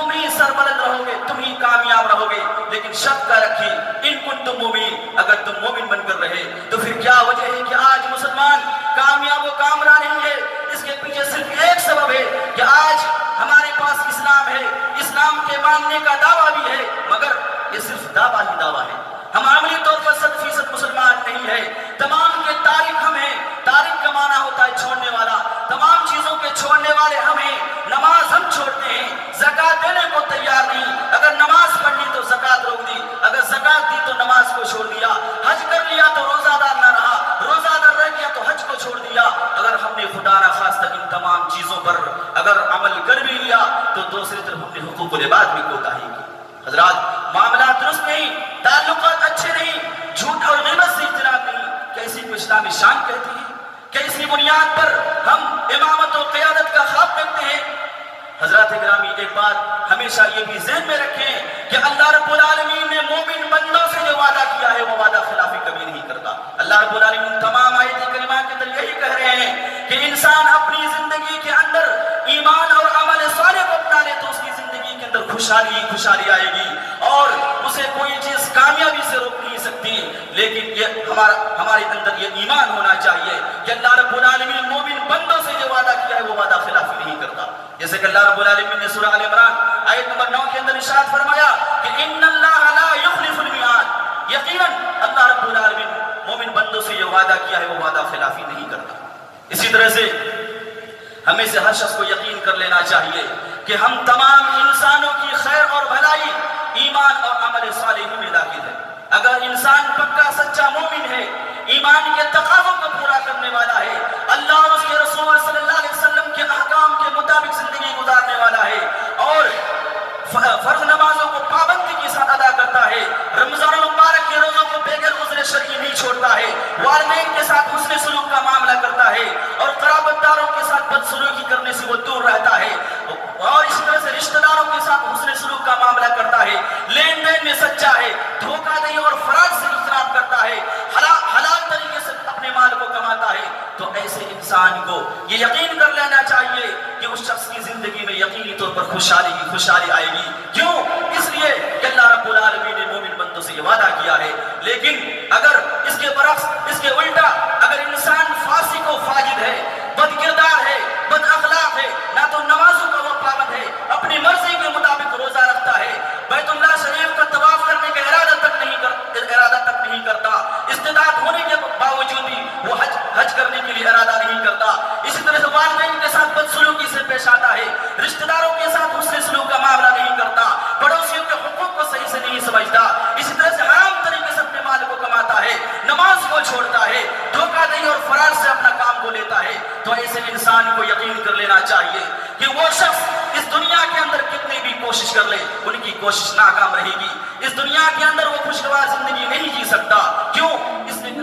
तुम ही सरबलंद रहोगे, तुम ही कामयाब रहोगे। लेकिन शर्त का रखी, इन कुंतुम मुमिन, अगर तुम मोमिन बनकर रहे तो फिर क्या वजह है कि आज मुसलमान कामयाब व कामरान नहीं है? इसके पीछे सिर्फ एक सबब है कि आज हमारे पास इस्लाम है, इस्लाम के मानने का दावा भी है, मगर ये सिर्फ दावा ही दावा है। हम अमली तौर पर 100% मुसलमान नहीं है। तमाम के तारिक हम हैं। तारिक का माना होता है छोड़ने वाला। तमाम चीजों के छोड़ने वाले हम हैं। नमाज हम छोड़ते हैं, ज़कात देने को तैयार नहीं। अगर नमाज पढ़ ली तो ज़कात रोक दी, अगर ज़कात दी तो नमाज को छोड़ दिया, हज कर लिया तो रोजादार ना रहा, रोजादार रह गया तो हज को छोड़ दिया। अगर हमने खुदा न खास्ता इन तमाम चीजों पर अगर अमल कर भी लिया तो दूसरी तरफ हमने हुकूकुल इबाद में कोताही की। हजरात, मामला दुरुस्त नहीं, ताल्लुकात अच्छे नहीं, झूठ और ग़ीबत से इज्तनाब नहीं। कैसी को इस्लामी शान कहती है? कैसी बुनियाद पर हम इमामत और क़यादत का ख्वाब देखते हैं? हजरत गिरामी, एक बात हमेशा ये भी ज़हन में रखें कि अल्लाह रब्बुल आलमीन ने मोमिन बंदों से जो वादा किया है वो वादा खिलाफी कभी नहीं करता। अल्लाह रब्बुल आलमीन तमाम आयत करीमा के अंदर यही कह रहे हैं कि इंसान अपनी जिंदगी के अंदर ईमान और अमल सालेह को अपना ले तो उसकी जिंदगी के अंदर खुशहाली खुशहाली आएगी और उसे कोई चीज कामयाबी से रोक नहीं सकती। लेकिन ये हमारे अंदर ये ईमान होना चाहिए कि अल्लाह रब्बुल आलमीन मोमिन बंदों से जो वादा किया है वो वादा खिलाफी नहीं करता। जैसे कि अल्लाह रब्बुल आलमीन ने सूरह आल इमरान आयत नंबर 9 के अंदर इरशाद फरमाया कि इन्नल्लाह ला युखलिफुल मिआद, यकीनन अल्लाह रब्बुल आलमीन मोमिन बंदों से ये वादा किया है वो वादा खिलाफी नहीं करता। इसी तरह से हमें से हर शख्स को यकीन कर लेना चाहिए कि हम तमाम इंसानों की खैर और भलाई ईमान और अमल सालिह में दाखिल है। अगर इंसान पक्का सच्चा मोमिन है, ईमान के तकाज़ों को पूरा करने वाला है, अल्लाह और उसके रसूल सल्लल्लाहु अलैहि वसल्लम के अहकाम के मुताबिक जिंदगी गुजारने वाला है और फर्ज नमाजों को पाबंदी के साथ अदा करता है, रमजान मुबारक के रोजों को बेगर उज़्र शरई नहीं छोड़ता है, वालिदैन के साथ हुस्न सलूक का मामला करता है और क़राबतदारों के साथ बदसलूकी करने से वो दूर रहता है और इसी तरह से रिश्तेदारों के साथ हुस्न सलूक का मामला करता है, लेन देन में सच्चा है, धोखाधड़ी और फराड से इज्तनाब करता है, हलाल तरीके से अपने माल को कमाता है, तो ऐसे इंसान को ये यकीन कर लेना चाहिए कि उस शख्स की जिंदगी में यकीनी तौर पर खुशहाली आएगी। क्यों? इसलिए कि अल्लाह रब्बुल आलमीन ने मोमिन बंदों से ये वादा किया है। लेकिन अगर इसके बरक्स, इसके उल्टा अगर इंसान फासिक व फाजिद है, बदकिरदार है, बद अखलाक है, ना तो नमाजों का वो पाबंद है, अपनी मर्जी के मुताबिक रोजा रखता है, बैतुल्लाह शरीफ का तवाफ करने का इरादा तक नहीं करता, इस्तिताअत होने के बावजूद भी वो हज करने के लिए इरादा नहीं करता, इसी तरह से वालिदैन के साथ बदसलूकी से पेश आता है, रिश्तेदारों के साथ हुस्न सलूक का मामला नहीं करता, पड़ोसियों के हुकूक को सही से नहीं समझता, इसी तरह से हराम तरीके से अपने माल को कमाता है, नमाज को छोड़ता है, धोखाधड़ी और फराड से अपना काम को लेता है, तो ऐसे इंसान को यकीन कर लेना चाहिए कि वो शख्स इस दुनिया के अंदर कितनी भी कोशिश कर ले, उनकी कोशिश नाकाम रहेगी। इस दुनिया के अंदर वो खुशगवार जिंदगी नहीं जी सकता। क्यों? इसलिए